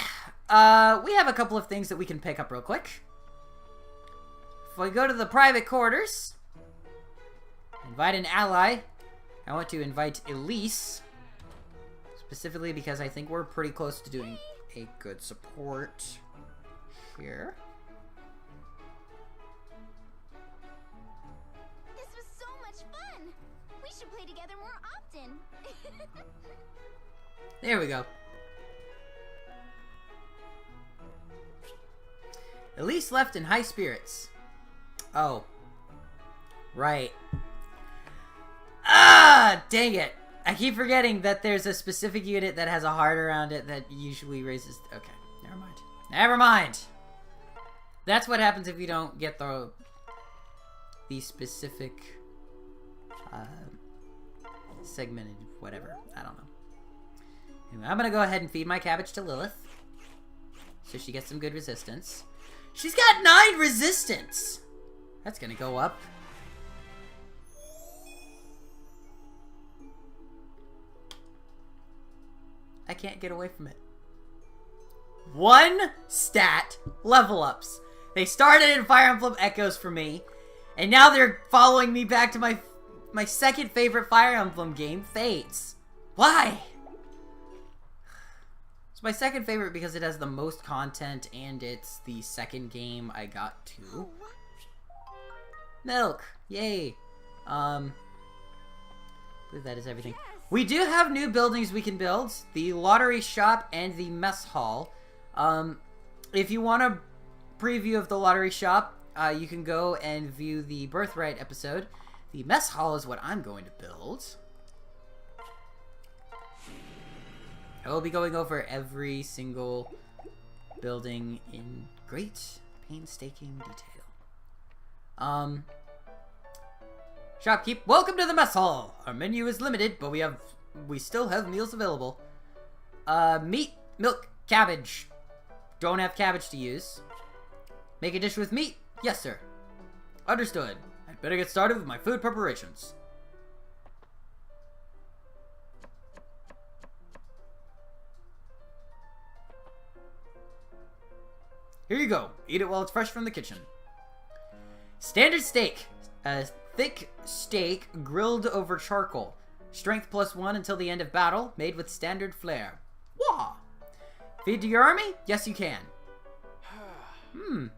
we have a couple of things that we can pick up real quick. If we go to the private quarters, invite an ally. I want to invite Elise, specifically because I think we're pretty close to doing a good support here. This was so much fun. We should play together more often. There we go. Elise left in high spirits. Oh. Right. Ah! Dang it. I keep forgetting that there's a specific unit that has a heart around it that usually raises... Okay. Never mind. Never mind! That's what happens if you don't get the specific... segmented whatever. I don't know. Anyway, I'm gonna go ahead and feed my cabbage to Lilith. So she gets some good resistance. She's got 9 resistance! That's gonna go up. I can't get away from it. 1 stat level ups. They started in Fire Emblem Echoes for me, and now they're following me back to my second favorite Fire Emblem game, Fates. Why? It's my second favorite because it has the most content and it's the second game I got to. Milk! Yay! I believe that is everything. Yes. We do have new buildings we can build. The lottery shop and the mess hall. If you want a preview of the lottery shop, you can go and view the Birthright episode. The mess hall is what I'm going to build. I will be going over every single building in great painstaking detail. Shopkeep, welcome to the mess hall. Our menu is limited, but we still have meals available. Meat, milk, cabbage. Don't have cabbage to use. Make a dish with meat? Yes, sir. Understood. I'd better get started with my food preparations. Here you go. Eat it while it's fresh from the kitchen. Standard steak. A thick steak grilled over charcoal. Strength +1 until the end of battle. Made with standard flair. Wah! Feed to your army? Yes, you can.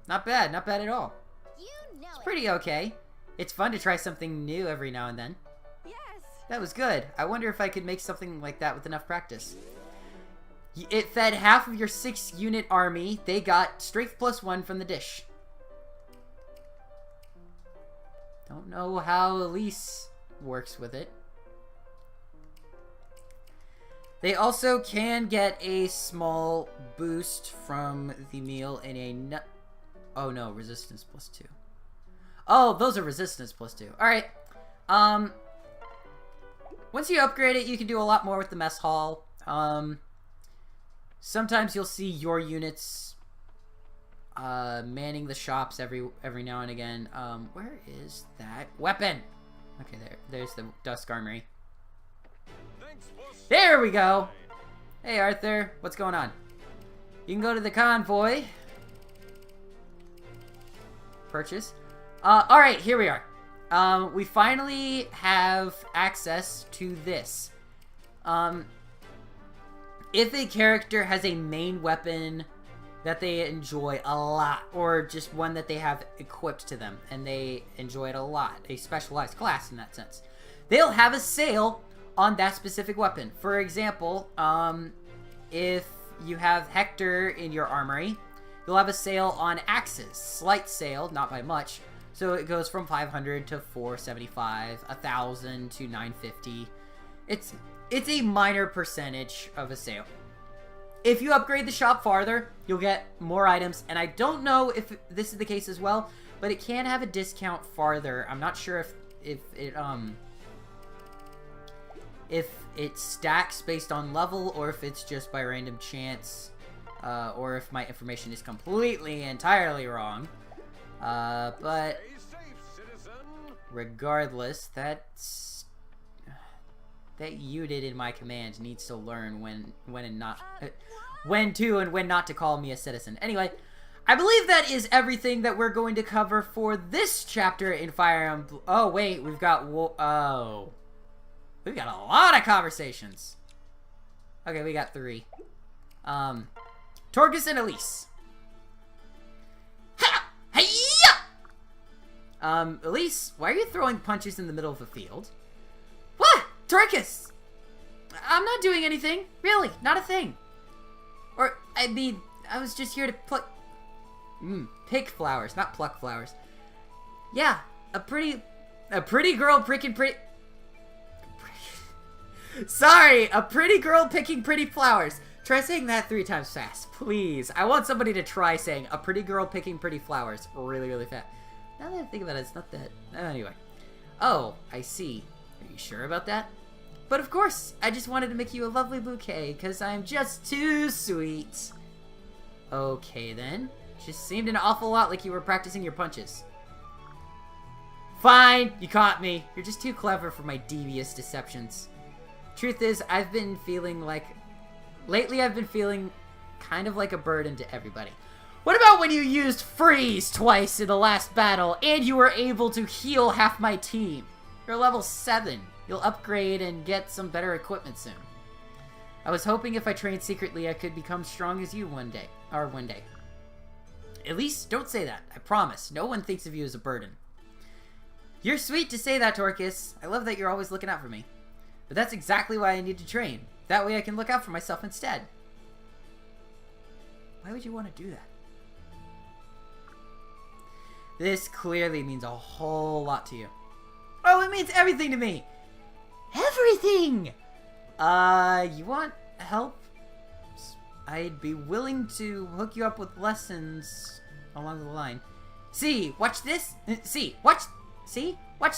Not bad. Not bad at all. You know It's it. pretty okay. It's fun to try something new every now and then. Yes. That was good. I wonder if I could make something like that with enough practice. It fed half of your 6-unit army. They got strength +1 from the dish. Don't know how Elise works with it. They also can get a small boost from the meal in a oh no, resistance +2. Oh, those are resistance +2. Alright. Once you upgrade it, you can do a lot more with the mess hall. Sometimes you'll see your units manning the shops every now and again. Where is that weapon? Okay, there's the Dusk Armory. Thanks for There we go. Hey, Arthur. What's going on? You can go to the convoy. Purchase. Alright, here we are. We finally have access to this. If a character has a main weapon that they enjoy a lot, or just one that they have equipped to them, and they enjoy it a lot, a specialized class in that sense, they'll have a sale on that specific weapon. For example, if you have Hector in your armory, you'll have a sale on axes. Slight sale, not by much. So it goes from 500 to 475, 1,000 to 950. It's a minor percentage of a sale. If you upgrade the shop farther, you'll get more items, and I don't know if this is the case as well, but it can have a discount farther. I'm not sure if it stacks based on level, or if it's just by random chance, or if my information is completely entirely wrong. But Stay safe, citizen. regardless, that unit in my command needs to learn when to and when not to call me a citizen. Anyway, I believe that is everything that we're going to cover for this chapter in Fire Emblem. Oh wait, we've got we've got a lot of conversations. Okay, we got 3. Torgus and Elise. Ha! Hi-ya! Elise, why are you throwing punches in the middle of a field? What? Torgus! I'm not doing anything. Really, not a thing. Or, I mean, I was just here to pick flowers, not pluck flowers. Yeah, a pretty girl picking pretty... Sorry, a pretty girl picking pretty flowers. Try saying that 3 times fast, please. I want somebody to try saying a pretty girl picking pretty flowers really, really fast. Now that I think about it, it's not that... Anyway. Oh, I see. Are you sure about that? But of course, I just wanted to make you a lovely bouquet, because I'm just too sweet. Okay then. Just seemed an awful lot like you were practicing your punches. Fine, you caught me. You're just too clever for my devious deceptions. Truth is, lately I've been feeling kind of like a burden to everybody. What about when you used freeze twice in the last battle, and you were able to heal half my team? You're level 7. You'll upgrade and get some better equipment soon. I was hoping if I trained secretly I could become strong as you one day. At least, don't say that. I promise. No one thinks of you as a burden. You're sweet to say that, Torkus. I love that you're always looking out for me. But that's exactly why I need to train. That way I can look out for myself instead. Why would you want to do that? This clearly means a whole lot to you. Oh, it means everything to me! Everything! You want help? I'd be willing to hook you up with lessons along the line. See, watch this. See, watch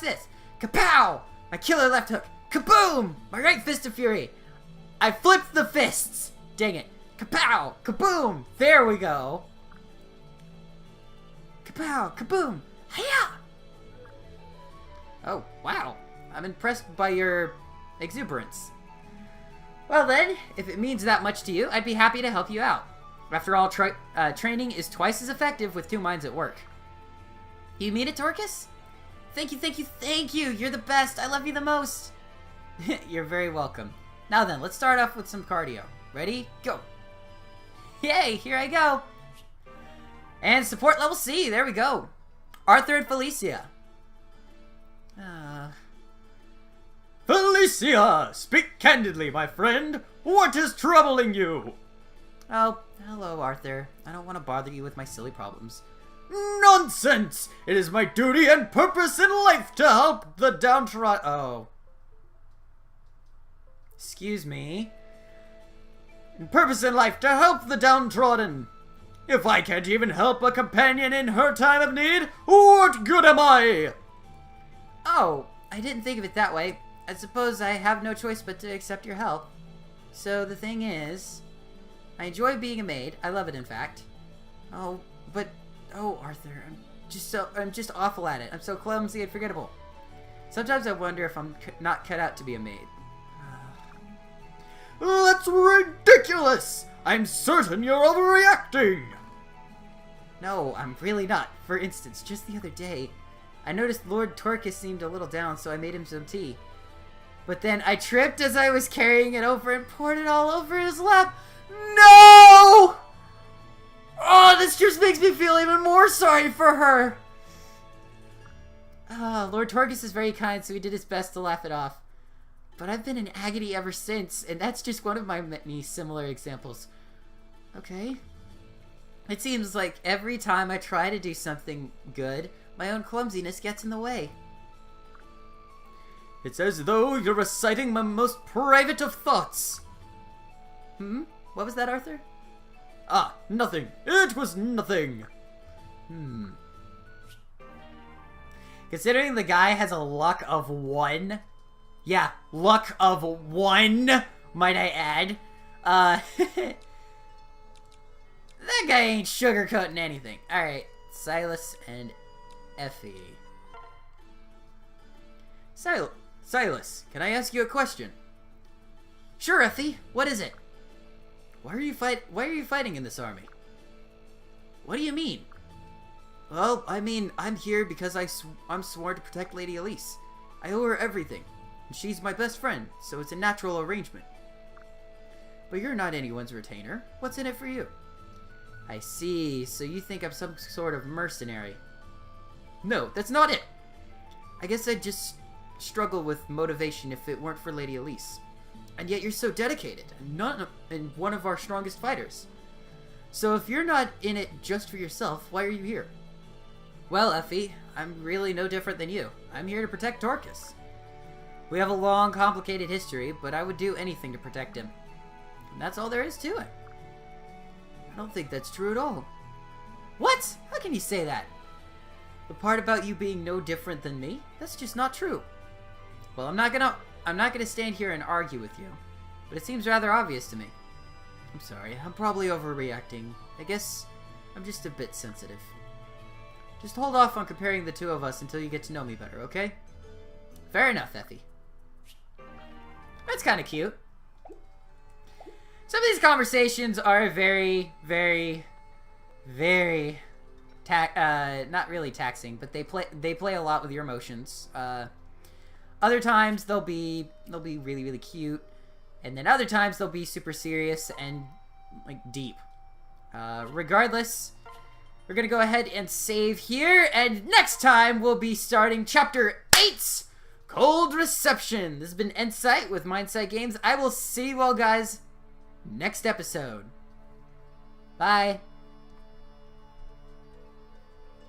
this. Kapow! My killer left hook. Kaboom! My right fist of fury. I flipped the fists. Dang it. Kapow! Kaboom! There we go. Kapow! Kaboom! Hiya! Oh, wow. I'm impressed by your exuberance. Well then, if it means that much to you, I'd be happy to help you out. After all, training is twice as effective with two minds at work. You mean it, Torcus? Thank you, thank you, thank you! You're the best! I love you the most! You're very welcome. Now then, let's start off with some cardio. Ready? Go! Yay! Here I go! And support level C! There we go! Arthur and Felicia. Felicia! Speak candidly, my friend! What is troubling you? Oh, hello, Arthur. I don't want to bother you with my silly problems. Nonsense! It is my duty and purpose in life to help the downtrodden. Oh. Excuse me. Purpose in life to help the downtrodden. If I can't even help a companion in her time of need, what good am I? Oh, I didn't think of it that way. I suppose I have no choice but to accept your help. So the thing is, I enjoy being a maid. I love it, in fact. Oh, Arthur, I'm just awful at it. I'm so clumsy and forgettable. Sometimes I wonder if I'm not cut out to be a maid. That's ridiculous! I'm certain you're overreacting! No, I'm really not. For instance, just the other day, I noticed Lord Torcus seemed a little down, so I made him some tea. But then I tripped as I was carrying it over and poured it all over his lap. No! Oh, this just makes me feel even more sorry for her. Lord Torcus is very kind, so he did his best to laugh it off. But I've been in agony ever since, and that's just one of my many similar examples. Okay. It seems like every time I try to do something good, my own clumsiness gets in the way. It's as though you're reciting my most private of thoughts. What was that, Arthur? Ah, nothing. It was nothing. Considering the guy has a luck of 1. Yeah, luck of 1, might I add. That guy ain't sugarcoating anything. Alright, Silas and Effie. Silas, can I ask you a question? Sure, Effie. What is it? Why are you fighting in this army? What do you mean? Well, I mean, I'm here because I'm sworn to protect Lady Elise. I owe her everything, and she's my best friend, so it's a natural arrangement. But you're not anyone's retainer. What's in it for you? I see, so you think I'm some sort of mercenary. No, that's not it! I guess I'd just struggle with motivation if it weren't for Lady Elise. And yet you're so dedicated, and one of our strongest fighters. So if you're not in it just for yourself, why are you here? Well, Effie, I'm really no different than you. I'm here to protect Torcus. We have a long, complicated history, but I would do anything to protect him. And that's all there is to it. I don't think that's true at all. What? How can you say that? The part about you being no different than me? That's just not true. Well, I'm not gonna stand here and argue with you, but it seems rather obvious to me. I'm sorry, I'm probably overreacting. I guess I'm just a bit sensitive. Just hold off on comparing the two of us until you get to know me better, okay? Fair enough, Effie. That's kind of cute. Some of these conversations are very, very, very not really taxing, but they play a lot with your emotions. Other times they'll be really, really cute, and then other times they'll be super serious and like deep. Regardless, we're gonna go ahead and save here, and next time we'll be starting Chapter 8, Cold Reception. This has been N-Sight with Mindsight Games. I will see you all guys next episode. Bye.